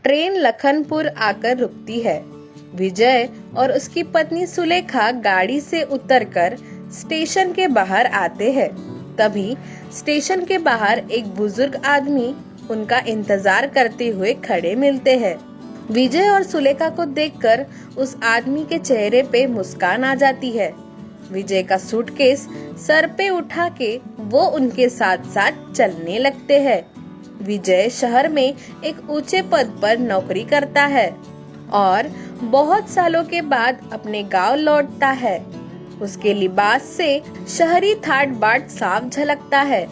Train Lakhanpur आकर रुकती है। विजय और उसकी पत्नी सुलेखा गाड़ी से उतरकर स्टेशन के बाहर आते हैं। तभी स्टेशन के बाहर एक बुजुर्ग आदमी उनका इंतजार करते हुए खड़े मिलते हैं। विजय और सुलेखा को देखकर उस आदमी के चेहरे पे मुस्कान आ जाती है। विजय का सूटकेस सर पे उठा के वो उनके साथ साथ चलने लगते हैं। विजय शहर में एक ऊंचे पद पर नौकरी करता है और बहुत सालों के बाद अपने गांव लौटता है। उसके लिबास से शहरी ठाट बाट साफ झलकता है।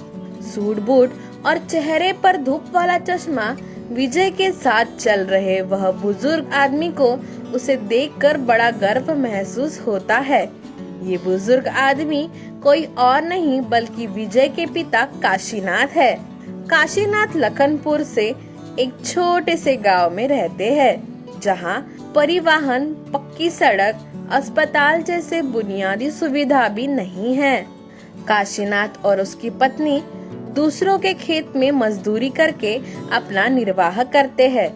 सूट बूट और चेहरे पर धूप वाला चश्मा विजय के साथ चल रहे वह बुजुर्ग आदमी को उसे देखकर बड़ा गर्व महसूस होता है। ये बुजुर्ग आदमी कोई और नहीं बल्कि विजय के पिता काशीनाथ है। काशीनाथ लखनपुर से एक छोटे से गांव में रहते हैं, जहां परिवहन, पक्की सड़क, अस्पताल जैसे बुनियादी सुविधा भी नहीं है। काशीनाथ और उसकी पत्नी दूसरों के खेत में मजदूरी करके अपना निर्वाह करते हैं।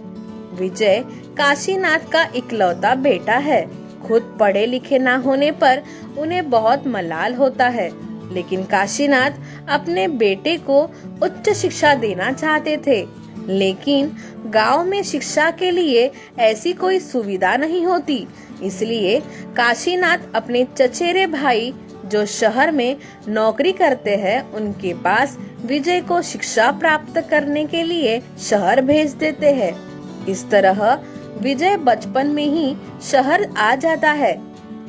विजय काशीनाथ का इकलौता बेटा है। खुद पढ़े लिखे ना होने पर उन्हें बहुत मलाल होता है, लेकिन काशीनाथ अपने बेटे को उच्च शिक्षा देना चाहते थे। लेकिन गांव में शिक्षा के लिए ऐसी कोई सुविधा नहीं होती, इसलिए काशीनाथ अपने चचेरे भाई जो शहर में नौकरी करते हैं उनके पास विजय को शिक्षा प्राप्त करने के लिए शहर भेज देते हैं। इस तरह विजय बचपन में ही शहर आ जाता है।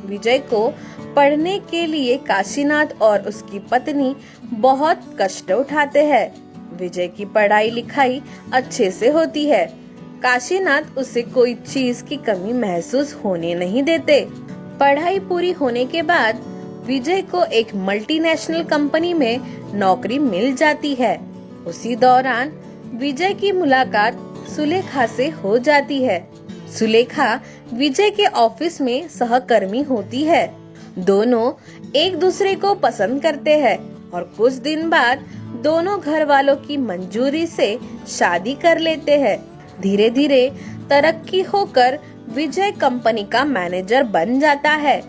विजय को पढ़ने के लिए काशीनाथ और उसकी पत्नी बहुत कष्ट उठाते हैं। विजय की पढ़ाई लिखाई अच्छे से होती है। काशीनाथ उसे कोई चीज की कमी महसूस होने नहीं देते। पढ़ाई पूरी होने के बाद विजय को एक मल्टीनेशनल कंपनी में नौकरी मिल जाती है। उसी दौरान विजय की मुलाकात सुलेखा से हो जाती है। सुलेखा विजय के ऑफिस में सहकर्मी होती है। दोनों एक दूसरे को पसंद करते हैं और कुछ दिन बाद दोनों घर वालों की मंजूरी से शादी कर लेते हैं। धीरे धीरे तरक्की होकर विजय कंपनी का मैनेजर बन जाता है।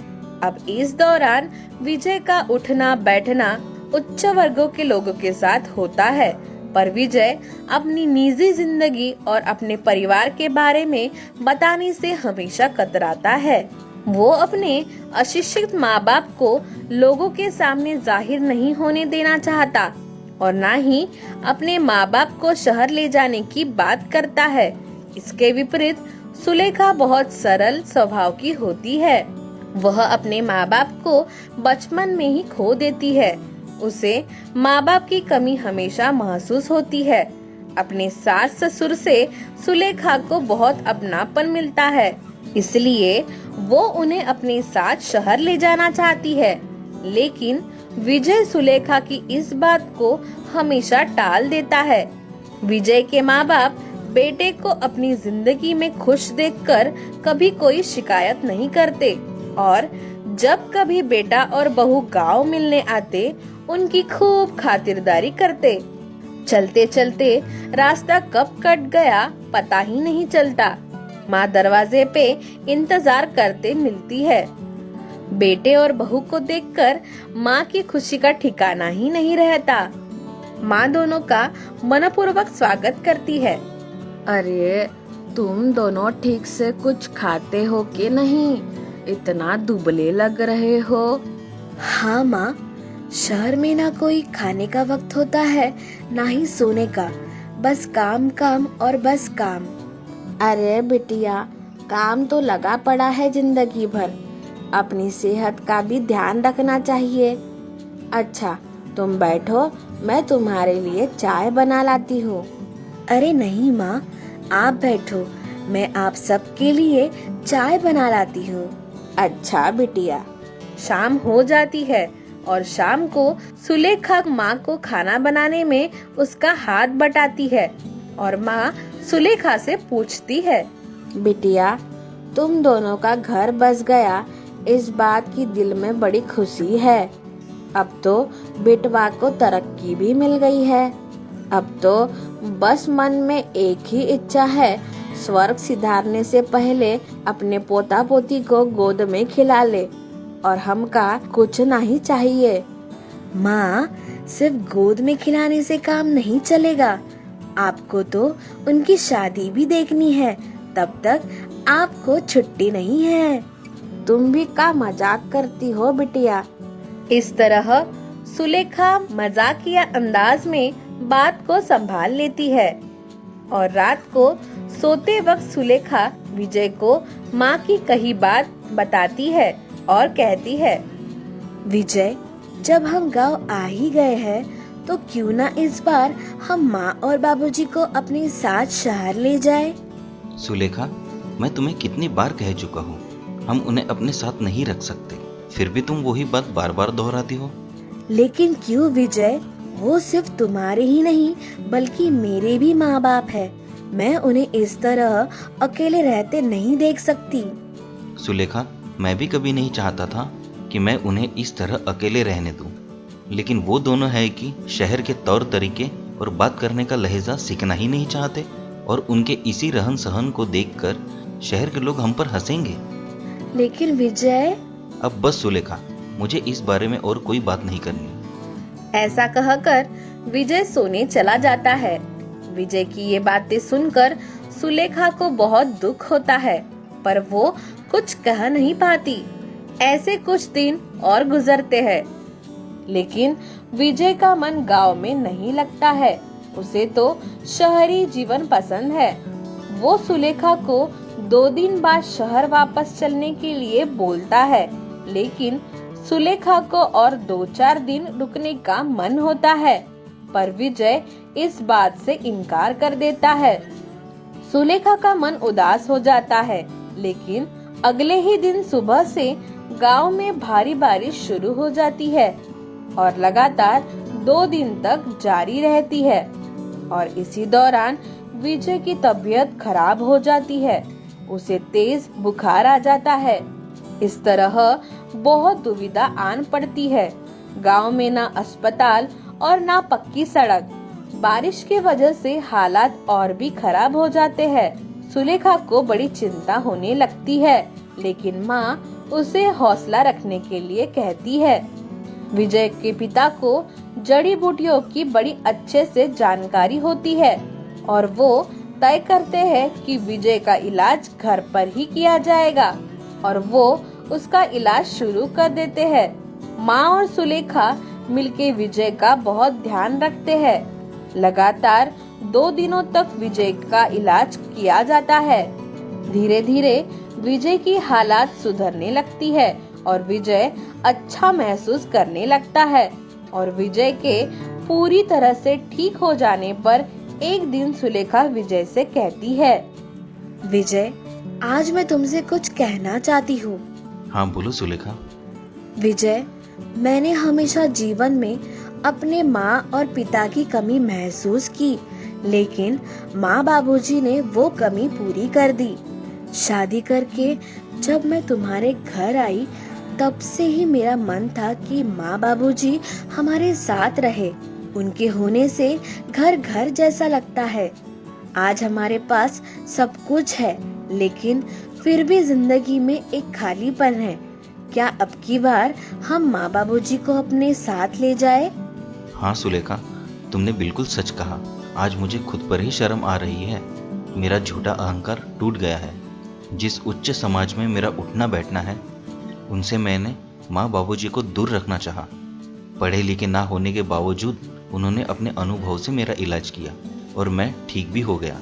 अब इस दौरान विजय का उठना बैठना उच्च वर्गों के लोगों के साथ होता है, पर विजय अपनी निजी जिंदगी और अपने परिवार के बारे में बताने से हमेशा कतराता है। वो अपने अशिक्षित माँ बाप को लोगों के सामने जाहिर नहीं होने देना चाहता और ना ही अपने माँ बाप को शहर ले जाने की बात करता है। इसके विपरीत सुलेखा बहुत सरल स्वभाव की होती है। वह अपने माँ बाप को बचपन में ही खो देती है। उसे माँ बाप की कमी हमेशा महसूस होती है। अपने सास ससुर से सुलेखा को बहुत अपनापन मिलता है, इसलिए वो उन्हें अपने साथ शहर ले जाना चाहती है। लेकिन विजय सुलेखा की इस बात को हमेशा टाल देता है। विजय के माँ बाप बेटे को अपनी जिंदगी में खुश देखकर कभी कोई शिकायत नहीं करते और जब कभी बेटा और बहू गांव मिलने आते उनकी खूब खातिरदारी करते। चलते चलते रास्ता कब कट गया पता ही नहीं चलता। माँ दरवाजे पे इंतजार करते मिलती है। बेटे और बहू को देखकर माँ की खुशी का ठिकाना ही नहीं रहता। माँ दोनों का मनपूर्वक स्वागत करती है। अरे तुम दोनों ठीक से कुछ खाते हो कि नहीं? इतना दुबले लग रहे हो। हाँ माँ, शहर में ना कोई खाने का वक्त होता है ना ही सोने का, बस काम काम और बस काम। अरे बिटिया, काम तो लगा पड़ा है जिंदगी भर, अपनी सेहत का भी ध्यान रखना चाहिए। अच्छा तुम बैठो, मैं तुम्हारे लिए चाय बना लाती हूँ। अरे नहीं माँ, आप बैठो, मैं आप सबके लिए चाय बना लाती हूँ। अच्छा बिटिया। शाम हो जाती है और शाम को सुलेखा माँ को खाना बनाने में उसका हाथ बटाती है और माँ सुलेखा से पूछती है, बिटिया तुम दोनों का घर बस गया, इस बात की दिल में बड़ी खुशी है। अब तो बेटवा को तरक्की भी मिल गई है। अब तो बस मन में एक ही इच्छा है, स्वर्ग सिधारने से पहले अपने पोता पोती को गोद में खिला ले, और हमका कुछ नहीं चाहिए। माँ, सिर्फ गोद में खिलाने से काम नहीं चलेगा। आपको तो उनकी शादी भी देखनी है, तब तक आपको छुट्टी नहीं है। तुम भी का मजाक करती हो बिटिया? इस तरह सुलेखा मजाकिया अंदाज में बात को संभाल लेती है और रात को सोते वक्त सुलेखा विजय को माँ की कही बात बताती है और कहती है, विजय, जब हम गांव आ ही गए हैं तो क्यों ना इस बार हम माँ और बाबूजी को अपने साथ शहर ले जाए। सुलेखा, मैं तुम्हें कितनी बार कह चुका हूँ, हम उन्हें अपने साथ नहीं रख सकते, फिर भी तुम वही बात बार बार दोहराती हो। लेकिन क्यों विजय, वो सिर्फ तुम्हारे ही नहीं बल्कि मेरे भी माँ बाप है। मैं उन्हें इस तरह अकेले रहते नहीं देख सकती। सुलेखा, मैं भी कभी नहीं चाहता था कि मैं उन्हें इस तरह अकेले रहने दूं, लेकिन वो दोनों है कि शहर के तौर तरीके और बात करने का लहजा सीखना ही नहीं चाहते, और उनके इसी रहन सहन को देखकर शहर के लोग हम पर हंसेंगे। लेकिन विजय। अब बस सुलेखा, मुझे इस बारे में और कोई बात नहीं करनी। ऐसा कहकर विजय सोने चला जाता है। विजय की ये बातें सुनकर सुलेखा को बहुत दुख होता है, पर वो कुछ कह नहीं पाती। ऐसे कुछ दिन और गुजरते हैं, लेकिन विजय का मन गांव में नहीं लगता है। उसे तो शहरी जीवन पसंद है। वो सुलेखा को 2 दिन बाद शहर वापस चलने के लिए बोलता है, लेकिन सुलेखा को और 2-4 दिन रुकने का मन होता है, पर विजय इस बात से इनकार कर देता है। सुलेखा का मन उदास हो जाता है, लेकिन अगले ही दिन सुबह से गांव में भारी बारिश शुरू हो जाती है और लगातार 2 दिन तक जारी रहती है। और इसी दौरान विजय की तबीयत खराब हो जाती है। उसे तेज बुखार आ जाता है। इस तरह बहुत दुविधा आन पड़ती है। गांव में ना अस्पताल और ना पक्की सड़क। बारिश की वजह से हालात और भी खराब हो जाते हैं। सुलेखा को बड़ी चिंता होने लगती है, लेकिन माँ उसे हौसला रखने के लिए कहती है। विजय के पिता को जड़ी बूटियों की बड़ी अच्छे से जानकारी होती है और वो तय करते हैं कि विजय का इलाज घर पर ही किया जाएगा, और वो उसका इलाज शुरू कर देते हैं। माँ और सुलेखा मिलके विजय का बहुत ध्यान रखते हैं। लगातार 2 दिनों तक विजय का इलाज किया जाता है। धीरे धीरे विजय की हालात सुधरने लगती है और विजय अच्छा महसूस करने लगता है। और विजय के पूरी तरह से ठीक हो जाने पर एक दिन सुलेखा विजय से कहती है, विजय, आज मैं तुमसे कुछ कहना चाहती हूँ। हाँ बोलो सुलेखा। विजय, मैंने हमेशा जीवन में अपने माँ और पिता की कमी महसूस की, लेकिन माँ बाबूजी ने वो कमी पूरी कर दी। शादी करके जब मैं तुम्हारे घर आई, तब से ही मेरा मन था कि माँ बाबूजी हमारे साथ रहे। उनके होने से घर घर जैसा लगता है। आज हमारे पास सब कुछ है, लेकिन फिर भी जिंदगी में एक खालीपन है। क्या अब की बार हम माँ बाबूजी को अपने साथ ले जाए? हाँ सुलेखा, तुमने बिल्कुल सच कहा। आज मुझे खुद पर ही शर्म आ रही है। मेरा झूठा अहंकार टूट गया है। जिस उच्च समाज में मेरा उठना बैठना है, उनसे मैंने माँ बाबूजी को दूर रखना चाहा। पढ़े लिखे ना होने के बावजूद उन्होंने अपने अनुभव से मेरा इलाज किया और मैं ठीक भी हो गया।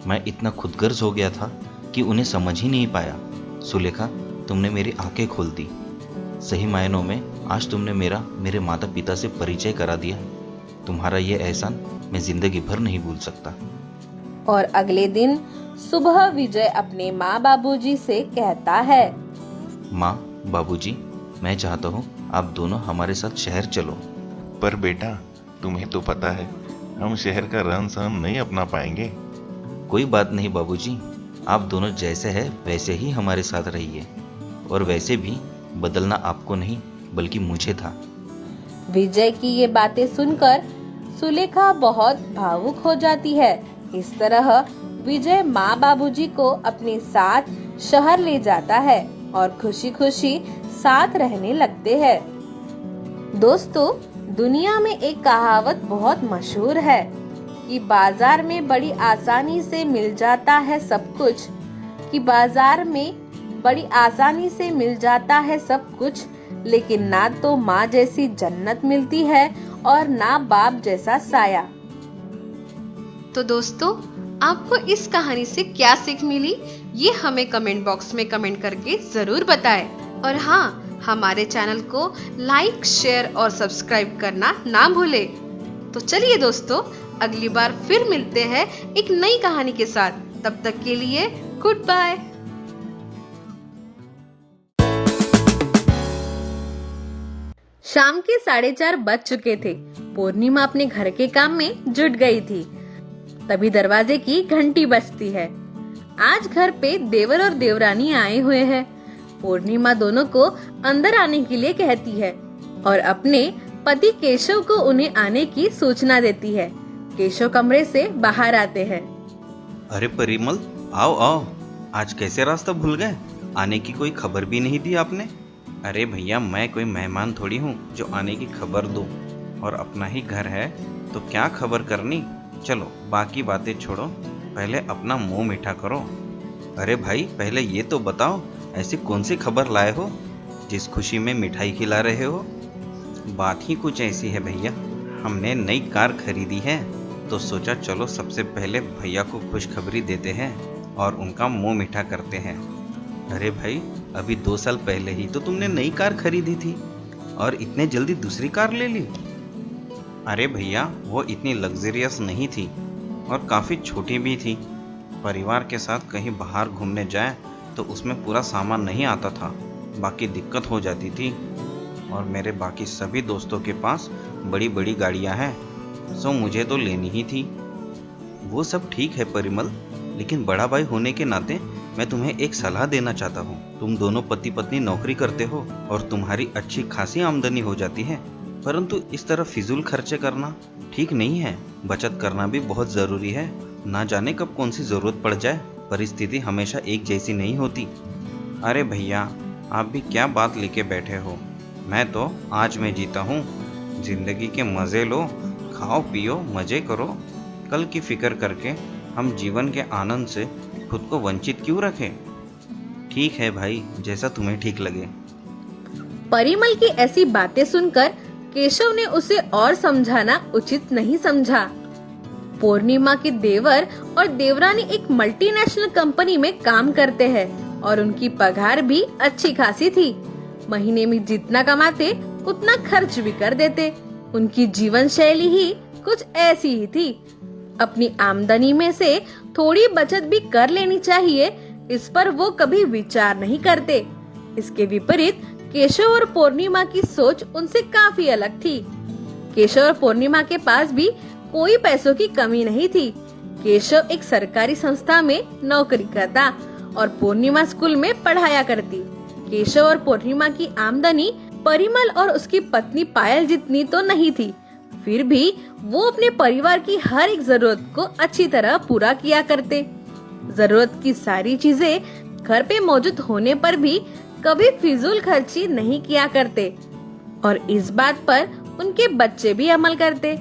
मैं इतना खुदगर्ज हो गया था कि उन्हें समझ ही नहीं पाया। सुलेखा, तुमने मेरी आंखें खोल दी। सही मायनों में आज तुमने मेरे माता पिता से परिचय करा दिया। तुम्हारा ये एहसान मैं जिंदगी भर नहीं भूल सकता। और अगले दिन सुबह विजय अपने माँ बाबूजी से कहता है, माँ बाबूजी, मैं चाहता हूँ आप दोनों हमारे साथ शहर चलो। पर बेटा, तुम्हें तो पता है हम शहर का रहन सहन नहीं अपना पाएंगे। कोई बात नहीं बाबूजी, आप दोनों जैसे हैं वैसे ही हमारे साथ रहिए। और वैसे भी बदलना आपको नहीं बल्कि मुझे था। विजय की ये बातें सुनकर सुलेखा बहुत भावुक हो जाती है। इस तरह विजय माँ बाबूजी को अपने साथ शहर ले जाता है और खुशी खुशी साथ रहने लगते हैं। दोस्तों, दुनिया में एक कहावत बहुत मशहूर है कि बाजार में बड़ी आसानी से मिल जाता है सब कुछ, लेकिन ना तो माँ जैसी जन्नत मिलती है और ना बाप जैसा साया। तो दोस्तों, आपको इस कहानी से क्या सीख मिली, ये हमें कमेंट बॉक्स में कमेंट करके जरूर बताएं। और हाँ, हमारे चैनल को लाइक, शेयर और सब्सक्राइब करना ना भूले। तो चलिए दोस्तों, अगली बार फिर मिलते हैं एक नई कहानी के साथ। तब तक के लिए गुड बाय। शाम के 4:30 बज चुके थे। पूर्णिमा अपने घर के काम में जुट गई थी। तभी दरवाजे की घंटी बजती है। आज घर पे देवर और देवरानी आए हुए हैं। पूर्णिमा दोनों को अंदर आने के लिए कहती है और अपने पति केशव को उन्हें आने की सूचना देती है। केशव कमरे से बाहर आते हैं। अरे परिमल, आओ आओ, आज कैसे रास्ता भूल गए? आने की कोई खबर भी नहीं दी आपने। अरे भैया, मैं कोई मेहमान थोड़ी हूँ जो आने की खबर दूँ, और अपना ही घर है तो क्या खबर करनी। चलो बाकी बातें छोड़ो, पहले अपना मुंह मीठा करो। अरे भाई, पहले ये तो बताओ, ऐसी कौन सी खबर लाए हो जिस खुशी में मिठाई खिला रहे हो? बात ही कुछ ऐसी है भैया, हमने नई कार खरीदी है तो सोचा चलो सबसे पहले भैया को खुशखबरी देते हैं और उनका मुंह मीठा करते हैं। अरे भाई, अभी 2 साल पहले ही तो तुमने नई कार खरीदी थी और इतने जल्दी दूसरी कार ले ली। अरे भैया, वो इतनी लग्जरियस नहीं थी और काफ़ी छोटी भी थी। परिवार के साथ कहीं बाहर घूमने जाए तो उसमें पूरा सामान नहीं आता था, बाकी दिक्कत हो जाती थी। और मेरे बाकी सभी दोस्तों के पास बड़ी बड़ी गाड़ियां हैं, सो मुझे तो लेनी ही थी। वो सब ठीक है परिमल, लेकिन बड़ा भाई होने के नाते मैं तुम्हें एक सलाह देना चाहता हूँ। तुम दोनों पति पत्नी नौकरी करते हो और तुम्हारी अच्छी खासी आमदनी हो जाती है, परंतु इस तरह फिजूल खर्चे करना ठीक नहीं है। बचत करना भी बहुत ज़रूरी है। ना जाने कब कौन सी ज़रूरत पड़ जाए। परिस्थिति हमेशा एक जैसी नहीं होती। अरे भैया, आप भी क्या बात लेके बैठे हो। मैं तो आज में जीता हूँ। जिंदगी के मज़े लो, खाओ पियो, मज़े करो। कल की फिक्र करके हम जीवन के आनंद से खुद को वंचित क्यों रखें। ठीक है भाई, जैसा तुम्हें ठीक लगे। परिमल की ऐसी बातें सुनकर केशव ने उसे और समझाना उचित नहीं समझा। पूर्णिमा के देवर और देवरानी एक मल्टीनेशनल कंपनी में काम करते हैं और उनकी पगार भी अच्छी खासी थी। महीने में जितना कमाते उतना खर्च भी कर देते। उनकी जीवन शैली ही कुछ ऐसी ही थी। अपनी आमदनी में से थोड़ी बचत भी कर लेनी चाहिए, इस पर वो कभी विचार नहीं करते। इसके विपरीत केशव और पूर्णिमा की सोच उनसे काफी अलग थी। केशव और पूर्णिमा के पास भी कोई पैसों की कमी नहीं थी। केशव एक सरकारी संस्था में नौकरी करता और पूर्णिमा स्कूल में पढ़ाया करती। केशव और पूर्णिमा की आमदनी परिमल और उसकी पत्नी पायल जितनी तो नहीं थी, फिर भी वो अपने परिवार की हर एक जरूरत को अच्छी तरह पूरा किया करते। जरूरत की सारी चीजें घर पे मौजूद होने पर भी कभी फिजूल खर्ची नहीं किया करते और इस बात पर उनके बच्चे भी अमल करते।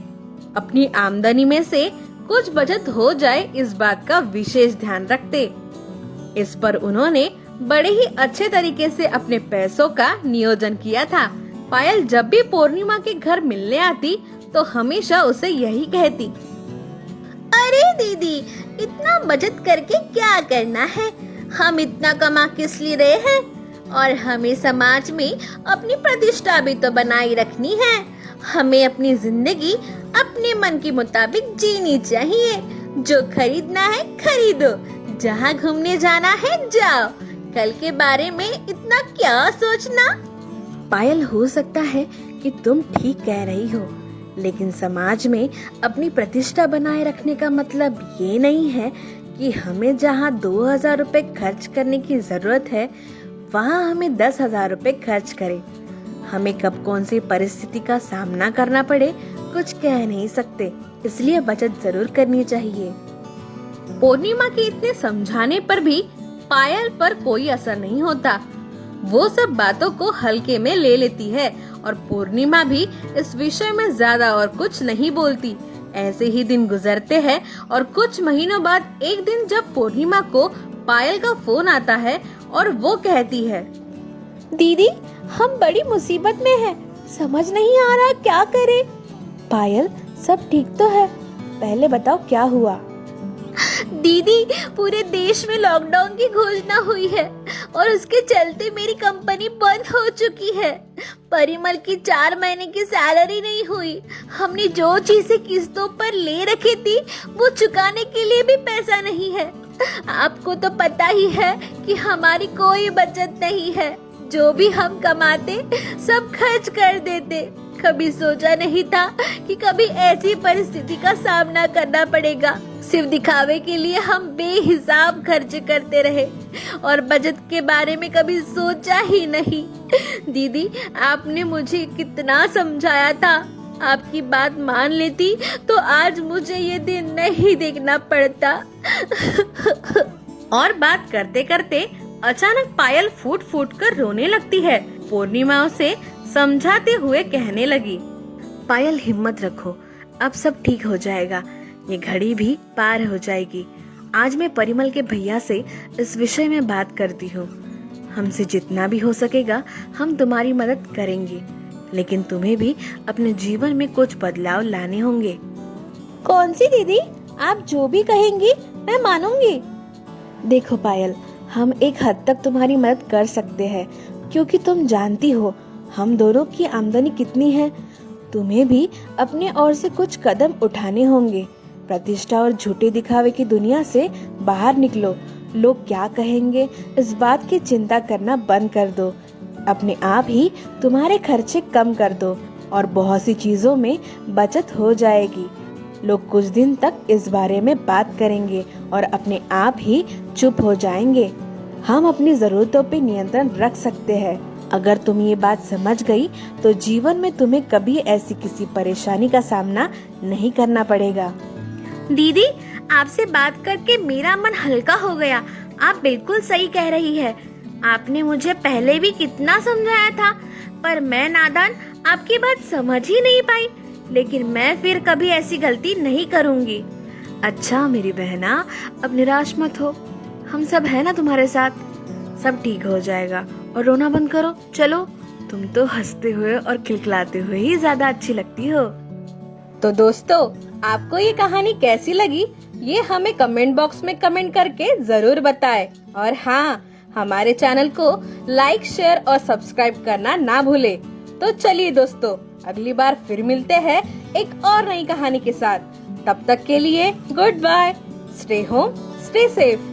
अपनी आमदनी में से कुछ बचत हो जाए, इस बात का विशेष ध्यान रखते। इस पर उन्होंने बड़े ही अच्छे तरीके से अपने पैसों का नियोजन किया था। पायल जब भी पूर्णिमा के घर मिलने आती तो हमेशा उसे यही कहती, अरे दीदी, इतना बचत करके क्या करना है? हम इतना कमा किस लिए रहे हैं? और हमें समाज में अपनी प्रतिष्ठा भी तो बनाए रखनी है। हमें अपनी जिंदगी अपने मन के मुताबिक जीनी चाहिए। जो खरीदना है खरीदो, जहाँ घूमने जाना है जाओ, कल के बारे में इतना क्या सोचना। पायल, हो सकता है कि तुम ठीक कह रही हो, लेकिन समाज में अपनी प्रतिष्ठा बनाए रखने का मतलब ये नहीं है कि हमें जहाँ 2000 रुपए खर्च करने की जरूरत है वहाँ हमें 10,000 रुपए खर्च करें। हमें कब कौन सी परिस्थिति का सामना करना पड़े कुछ कह नहीं सकते, इसलिए बचत जरूर करनी चाहिए। पूर्णिमा के इतने समझाने पर भी पायल पर कोई असर नहीं होता। वो सब बातों को हल्के में ले लेती है और पूर्णिमा भी इस विषय में ज्यादा और कुछ नहीं बोलती। ऐसे ही दिन गुजरते हैं और कुछ महीनों बाद एक दिन जब पूर्णिमा को पायल का फोन आता है और वो कहती है, दीदी हम बड़ी मुसीबत में हैं, समझ नहीं आ रहा क्या करें। पायल सब ठीक तो है, पहले बताओ क्या हुआ। दीदी पूरे देश में लॉकडाउन की घोषणा हुई है और उसके चलते मेरी कंपनी बंद हो चुकी है। परिमल की 4 महीने की सैलरी नहीं हुई। हमने जो चीजें किस्तों पर ले रखी थी वो चुकाने के लिए भी पैसा नहीं है। आपको तो पता ही है कि हमारी कोई बचत नहीं है। जो भी हम कमाते सब खर्च कर देते। कभी सोचा नहीं था कि कभी ऐसी परिस्थिति का सामना करना पड़ेगा। सिर्फ दिखावे के लिए हम बेहिसाब खर्च करते रहे और बचत के बारे में कभी सोचा ही नहीं। दीदी आपने मुझे कितना समझाया था, आपकी बात मान लेती तो आज मुझे ये दिन नहीं देखना पड़ता। और बात करते करते अचानक पायल फूट फूट कर रोने लगती है। पूर्णिमा उसे समझाते हुए कहने लगी, पायल हिम्मत रखो, अब सब ठीक हो जाएगा, ये घड़ी भी पार हो जाएगी। आज मैं परिमल के भैया से इस विषय में बात करती हूँ। हमसे जितना भी हो सकेगा हम तुम्हारी मदद करेंगे, लेकिन तुम्हें भी अपने जीवन में कुछ बदलाव लाने होंगे। कौन सी दीदी? आप जो भी कहेंगी मैं मानूंगी। देखो पायल, हम एक हद तक तुम्हारी मदद कर सकते हैं, क्योंकि तुम जानती हो हम दोनों की आमदनी कितनी है। तुम्हें भी अपने ओर से कुछ कदम उठाने होंगे। प्रतिष्ठा और झूठे दिखावे की दुनिया से बाहर निकलो। लोग क्या कहेंगे इस बात की चिंता करना बंद कर दो। अपने आप ही तुम्हारे खर्चे कम कर दो और बहुत सी चीजों में बचत हो जाएगी। लोग कुछ दिन तक इस बारे में बात करेंगे और अपने आप ही चुप हो जाएंगे। हम अपनी जरूरतों पे नियंत्रण रख सकते हैं। अगर तुम ये बात समझ गई तो जीवन में तुम्हें कभी ऐसी किसी परेशानी का सामना नहीं करना पड़ेगा। दीदी आपसे बात करके मेरा मन हल्का हो गया। आप बिल्कुल सही कह रही है। आपने मुझे पहले भी कितना समझाया था, पर मैं नादान आपकी बात समझ ही नहीं पाई। लेकिन मैं फिर कभी ऐसी गलती नहीं करूंगी। अच्छा मेरी बहना, अब निराश मत हो, हम सब है ना तुम्हारे साथ। सब ठीक हो जाएगा और रोना बंद करो। चलो, तुम तो हंसते हुए और खिलखिलाते हुए ही ज्यादा अच्छी लगती हो। तो दोस्तों, आपको ये कहानी कैसी लगी ये हमें कमेंट बॉक्स में कमेंट करके जरूर बताएं। और हाँ, हमारे चैनल को लाइक, शेयर और सब्सक्राइब करना ना भूले। तो चलिए दोस्तों, अगली बार फिर मिलते हैं एक और नई कहानी के साथ। तब तक के लिए good bye. Stay home, stay safe.